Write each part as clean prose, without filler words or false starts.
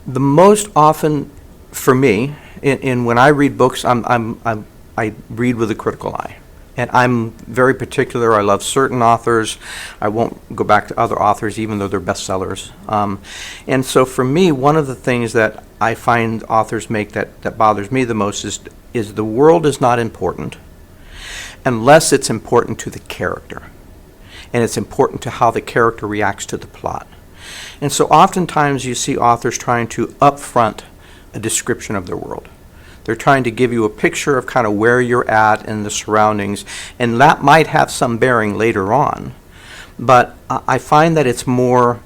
The most often, for me, in when I read books, I read with a critical eye. And I'm very particular. I love certain authors. I won't go back to other authors, even though they're bestsellers. And so for me, one of the things that I find authors make that bothers me the most is the world is not important unless it's important to the character. And it's important to how the character reacts to the plot. And so oftentimes you see authors trying to upfront a description of their world. They're trying to give you a picture of kind of where you're at and the surroundings, and that might have some bearing later on. But I find that it's more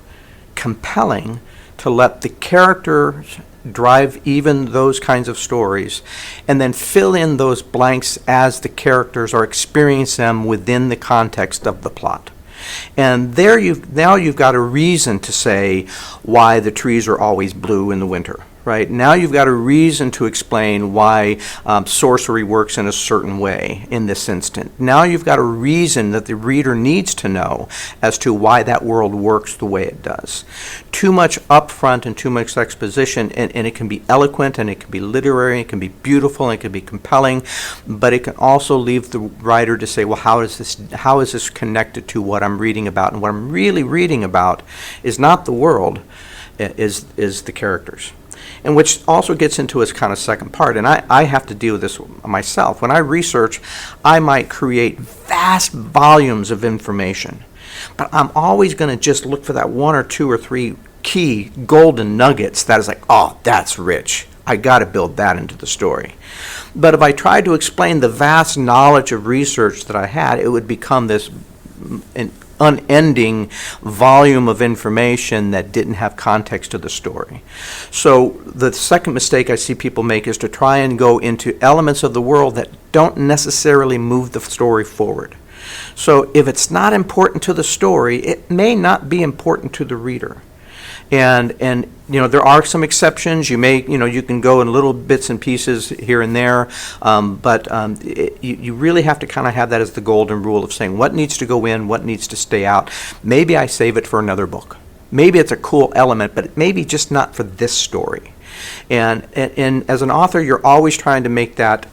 compelling to let the characters drive even those kinds of stories, and then fill in those blanks as the characters are experiencing them within the context of the plot. And there now you've got a reason to say why the trees are always blue in the winter. Right? Now you've got a reason to explain why sorcery works in a certain way in this instant. Now you've got a reason that the reader needs to know as to why that world works the way it does. Too much upfront and too much exposition, and it can be eloquent, and it can be literary, it can be beautiful, and it can be compelling, but it can also leave the writer to say, well, how is this connected to what I'm reading about? And what I'm really reading about is not the world, is the characters. And which also gets into its kind of second part, and I have to deal with this myself. When I research, I might create vast volumes of information, but I'm always going to just look for that one or two or three key golden nuggets that is like, oh, that's rich. I got to build that into the story. But if I tried to explain the vast knowledge of research that I had, it would become this an unending volume of information that didn't have context to the story. So the second mistake I see people make is to try and go into elements of the world that don't necessarily move the story forward. So if it's not important to the story, it may not be important to the reader. And there are some exceptions. You can go in little bits and pieces here and there, but you really have to kind of have that as the golden rule of saying what needs to go in, what needs to stay out. Maybe I save it for another book. Maybe it's a cool element, but it may be just not for this story. And as an author, you're always trying to make that,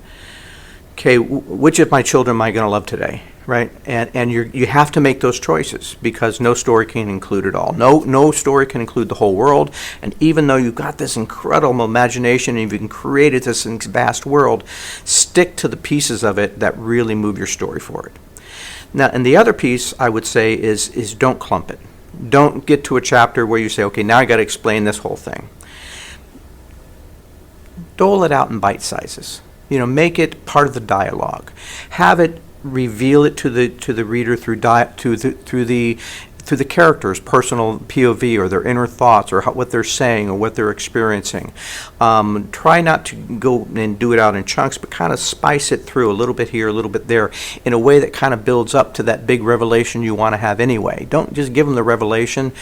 okay, which of my children am I going to love today? Right, and you have to make those choices because no story can include it all. No story can include the whole world. And even though you've got this incredible imagination and you've created this vast world, stick to the pieces of it that really move your story forward. Now, and the other piece I would say is don't clump it. Don't get to a chapter where you say, okay, now I got to explain this whole thing. Dole it out in bite sizes. Make it part of the dialogue. Have it reveal it to the reader through the character's personal POV or their inner thoughts or what they're saying or what they're experiencing. Try not to go and do it out in chunks, but kind of spice it through a little bit here, a little bit there, in a way that kind of builds up to that big revelation you want to have anyway. Don't just give them the revelation.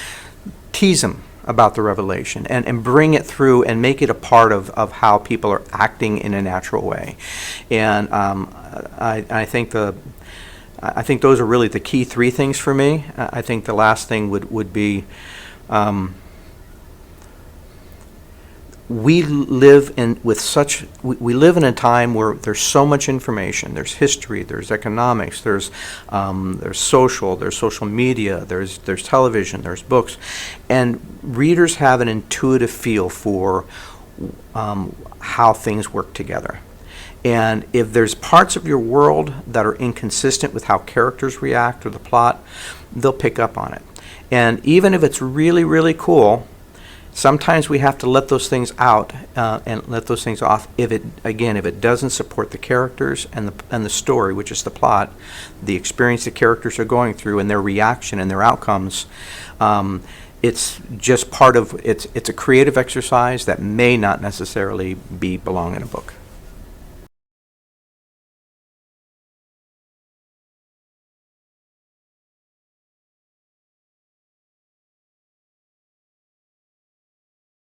Tease them about the revelation and bring it through and make it a part of how people are acting in a natural way. And I think those are really the key three things for me. I think the last thing would be we live in a time where there's so much information. There's history, there's economics, there's social media, there's television, there's books, and readers have an intuitive feel for how things work together. And if there's parts of your world that are inconsistent with how characters react or the plot, they'll pick up on it. And even if it's really, really cool, sometimes we have to let those things out and let those things off if it doesn't support the characters and the story, which is the plot, the experience the characters are going through and their reaction and their outcomes. It's just part of it's a creative exercise that may not necessarily belong in a book.